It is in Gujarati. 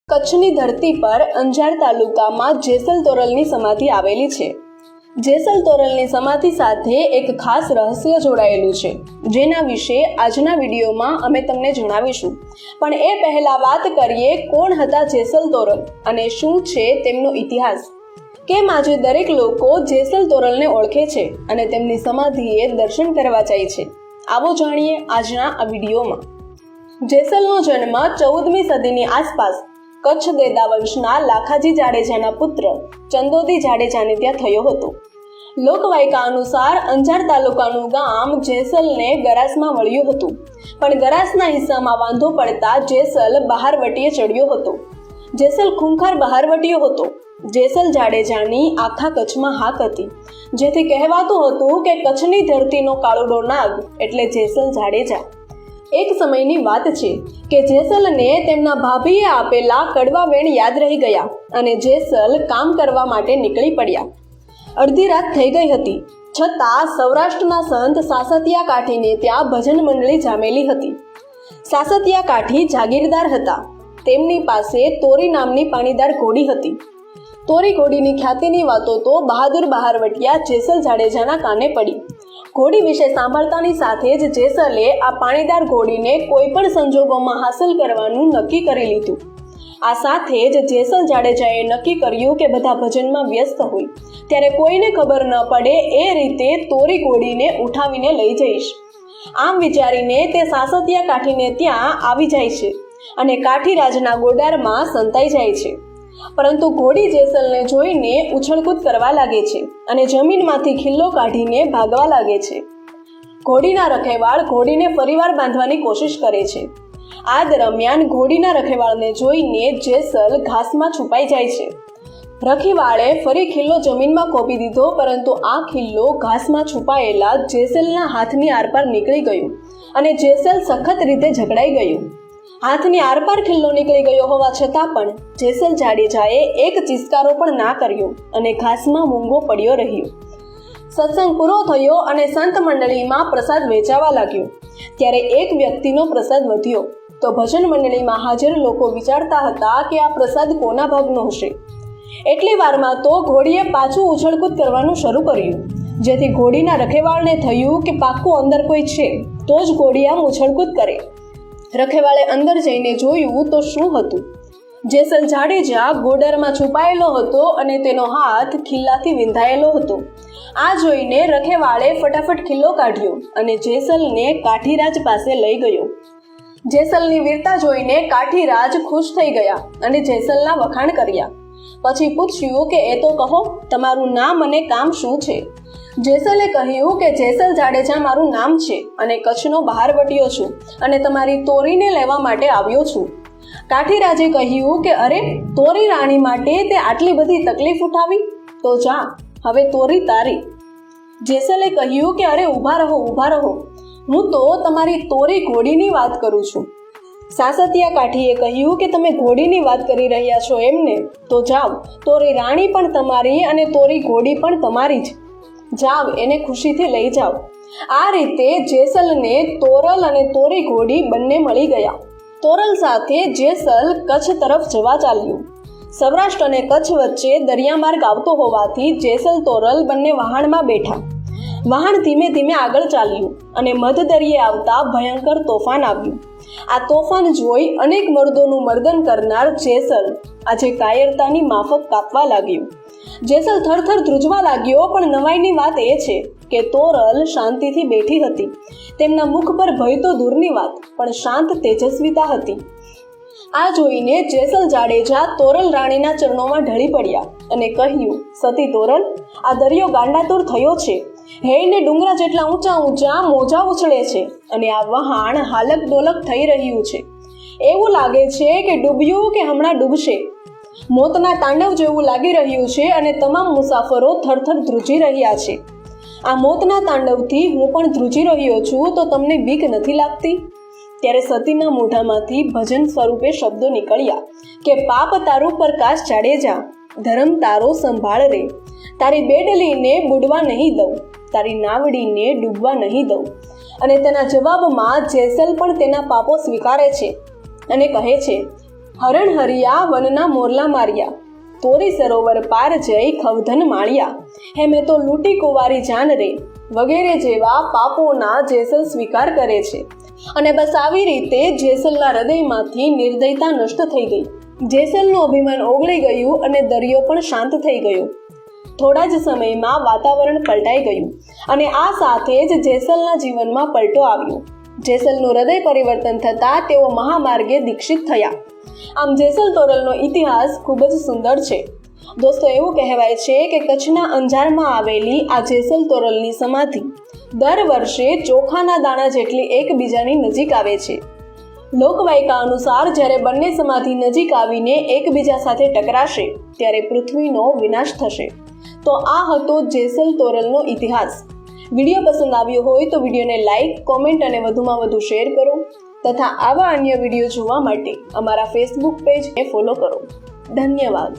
કચ્છની ધરતી પર અંજાર તાલુકામાં જેસલ તોરલની સમાધિ આવેલી છે। જેસલ તોરલની સમાધિ સાથે એક ખાસ રહસ્ય જોડાયેલું છે, જેના વિશે આજના વિડીયોમાં અમે તમને જણાવીશું। પણ એ પહેલા વાત કરીએ કોણ હતા જેસલ તોરલ અને શું છે તેમનો ઇતિહાસ। કેમ આજે દરેક લોકો જેસલ તોરલને ઓળખે છે અને તેમની સમાધિએ દર્શન કરવા જાય છે, આવો જાણીએ આજના આ વિડીયોમાં। જેસલનો જન્મ 14મી સદીની આસપાસ કચ્છ દેદા વંશના લાખાજી જાડેજાના પુત્ર ચંદોદી જાડેજાને ત્યાં થયો હતો। લોકવાયકા અનુસાર અંજાર તાલુકાનું ગામ જેસલને ગરાસમાં વળ્યું હતું, પણ ગરાસના હિસ્સામાં વાંધો પડતા જેસલ બહારવટીએ ચડ્યો હતો। જેસલ ખૂંખાર બહારવટીયો હતો। જેસલ જાડેજાની આખા કચ્છમાં હાક હતી, જેથી કહેવાતું હતું કે કચ્છની ધરતીનો કાળુડો નાગ એટલે જેસલ જાડેજા। એક સમયની વાત છે કે જેસલને તેમના ભાભીએ આપેલા કડવા વેણ યાદ રહી ગયા અને જેસલ કામ કરવા માટે નીકળી પડ્યા। અડધી રાત થઈ ગઈ હતી, છતાં સૌરાષ્ટ્રના સંત સાસતિયા કાઠીને ત્યાં ભજન મંડળી જામેલી હતી। સાસતિયા કાઠી જાગીરદાર હતા। તેમની પાસે તોરી નામની પાણીદાર ઘોડી હતી। તોરી ઘોડીની ખ્યાતિની વાતો તો બહાદુર બહારવટિયા જેસલ જાડેજાના કાને પડી। ઘોડી વિશે સાંભળતાની સાથે જ જેસલે આ પાણીદાર ઘોડીને કોઈ પણ સંજોગોમાં હાંસલ કરવાનું નક્કી કરી લીધું। આ સાથે જ જેસલ જાડેજાએ નક્કી કર્યું કે બધા ભજનમાં વ્યસ્ત હોય ત્યારે કોઈને ખબર ન પડે એ રીતે તોરી ઘોડીને ઉઠાવીને લઈ જઈશ। આમ વિચારીને તે સાસતિયા કાઠીને ત્યાં આવી જાય છે અને કાઠીરાજના ગોડારમાં સંતાઈ જાય છે, પરંતુ ઘોડી જેસલને જોઈને ઉછળકૂદ કરવા લાગે છે અને જમીનમાંથી ખિલ્લો કાઢીને ભાગવા લાગે છે। ઘોડીના રખેવાળ ઘોડીને ફરીવાર બાંધવાની કોશિશ કરે છે। આ દરમિયાન ઘોડીના રખેવાળને જોઈને જેસલ ઘાસમાં છુપાઈ જાય છે। રખેવાળે ફરી ખિલ્લો જમીનમાં કોપી દીધો, પરંતુ આ ખિલ્લો ઘાસમાં છુપાયેલા જેસલના હાથની આરપાર નીકળી ગયું અને જેસલ સખત રીતે જકડાઈ ગયું। હાથની આરપાર ખિલ્લો નીકળી ગયો હોવા છતાં પણ જેસલ જાડેજાએ એક ચિસ્કારો પણ ના કર્યો અને ઘાસમાં મૂંગો પડ્યો રહ્યો। સત્સંગ પૂરો થયો અને સંત મંડળીમાં પ્રસાદ વેચાવા લાગ્યો। ત્યારે એક વ્યક્તિનો પ્રસાદ વધ્યો તો ભજન મંડળીમાં હાજર લોકો વિચારતા હતા કે આ પ્રસાદ કોના ભાગનો હશે। એટલી વારમાં તો ઘોડીએ પાછું ઉછળકૂદ કરવાનું શરૂ કર્યું, જેથી ઘોડીના રખેવાળને થયું કે પાક્કું અંદર કોઈ છે તો જ ઘોડી આમ ઉછળકૂદ કરે। રખેવાળે અંદર જઈને જોયું તો શું હતું? જેસલ જાડેજા ગોડરમાં છુપાયેલો હતો અને તેનો હાથ ખિલ્લાથી વિંધાયેલો હતો। આ જોઈને રખેવાળે ફટાફટ ખિલ્લો કાઢ્યો અને જેસલને કાઠીરાજ પાસે લઈ ગયો। જેસલની વીરતા જોઈને કાઠીરાજ ખુશ થઈ ગયા અને જેસલના વખાણ કર્યા। પછી પૂછ્યું કે એ તો કહો, તમારું નામ અને કામ શું છે? જેસલે કહ્યું કે જેસલ જાડેજા મારું નામ છે અને કચ્છનો બહારવટીયો છું અને તમારી તોરીને લેવા માટે આવ્યો છું। કાઠીરાજે કહ્યું કે અરે, તોરી રાણી માટે તે આટલી બધી તકલીફ ઉઠાવી? તો જા, હવે તોરી તારી। જેસલે કહ્યું કે અરે ઊભા રહો, હું તો તમારી તોરી ઘોડીની વાત કરું છું। સાસતિયા કાઠીએ કહ્યું કે તમે ઘોડીની વાત કરી રહ્યા છો એમને? તો જાઓ, તોરી રાણી પણ તમારી અને તોરી ઘોડી પણ તમારી જ। જાવ, એને ખુશીથી લઈ જાઓ। આ રીતે જેસલને તોરલ અને તોરી ઘોડી બંને મળી ગયા। તોરલ સાથે જેસલ કચ્છ તરફ જવા ચાલ્યું। સૌરાષ્ટ્ર અને કચ્છ વચ્ચે દરિયામાર્ગ આવતો હોવાથી જેસલ તોરલ બંને વહાણમાં બેઠા। વહાણ ધીમે ધીમે આગળ ચાલ્યું અને મધદરિયે આવતા ભયંકર તોફાન આવ્યું। આ તોફાન જોઈ અનેક મર્દોનું મર્દન કરનાર જેસલ આજે કાયરતાની માફક કાપવા લાગ્યું। જેસલ થરથર ધ્રુજવા લાગ્યો, પણ નવાઈની વાત એ છે કે તોરલ શાંતિથી બેઠી હતી। તેમના મુખ પર ભય તો દૂરની વાત, પણ શાંત તેજસ્વીતા હતી। આ જોઈને જેસલ જાડેજા તોરલ રાણીના ચરણોમાં ઢળી પડ્યા અને કહ્યું, સતી તોરલ, આ દરિયો ગાંડાતુર થયો છે। હેઈને ડુંગરા જેટલા ઊંચા મોજા ઉછળે છે અને આ વહાણ હાલક ડોલક થઈ રહ્યું છે। એવું લાગે છે કે ડૂબ્યું કે હમણાં ડૂબશે। મોતના તાંડવ જેવું લાગી રહ્યું છે અને તમામ મુસાફરો થરથર ધ્રુજી રહ્યા છે। આ મોતના તાંડવથી હું પણ ધ્રુજી રહ્યો છું, તો તમને બીક નથી લાગતી? ત્યારે સતીના મોઢામાંથી ભજન સ્વરૂપે શબ્દો નીકળ્યા કે પાપ તારું પ્રકાશ જાડેજા, ધર્મ તારો સંભાળ રે। તારી બેડલીને બુડવા નહીં દઉં, તારી નાવડીને ડૂબવા નહીં દઉં। અને તેના જવાબમાં જેસલ પણ તેના પાપો સ્વીકારે છે અને કહે છે હરણ હરિયા વનના મોરલા માર્યા, તોરી સરોવર પાર જઈ ખવધન માળ્યા, હે મેં તો લૂંટી કુંવારી જાન રે, વગેરે જેવા પાપોના જેસલ સ્વીકાર કરે છે. અને બસ આવી રીતે જેસલના હૃદયમાંથી નિર્દયતા નષ્ટ થઈ ગઈ. જેસલનું અભિમાન ઓગળી ગયું અને દરિયો પણ શાંત થઈ ગયો. થોડા જ સમયમાં વાતાવરણ પલટાઈ ગયું અને આ સાથે જ જેસલના જીવનમાં પલટો આવ્યો. જેસલનું હૃદય પરિવર્તન થતાં તેઓ મહામાર્ગે દીક્ષિત થયા. આમ જેસલ તોરલનો ઇતિહાસ ખૂબ જ સુંદર છે. દોસ્તો, એવું કહેવાય છે કે કચ્છના અંજારમાં આવેલી આ જેસલ તોરલની સમાધિ દર વર્ષે ચોખાના દાણા જેટલી એકબીજાની નજીક આવે છે. લોકવાયકા અનુસાર જ્યારે બંને સમાધિ નજીક આવીને એકબીજા સાથે ટકરાશે ત્યારે પૃથ્વીનો વિનાશ થશે. તો આ હતો જેસલ તોરલનો ઇતિહાસ. વિડીયો પસંદ આવ્યો હોય તો વિડીયોને લાઈક, કોમેન્ટ અને વધુમાં વધુ શેર કરો તથા આવા અન્ય વિડીયો જોવા માટે અમારા ફેસબુક પેજને ફોલો કરો. ધન્યવાદ.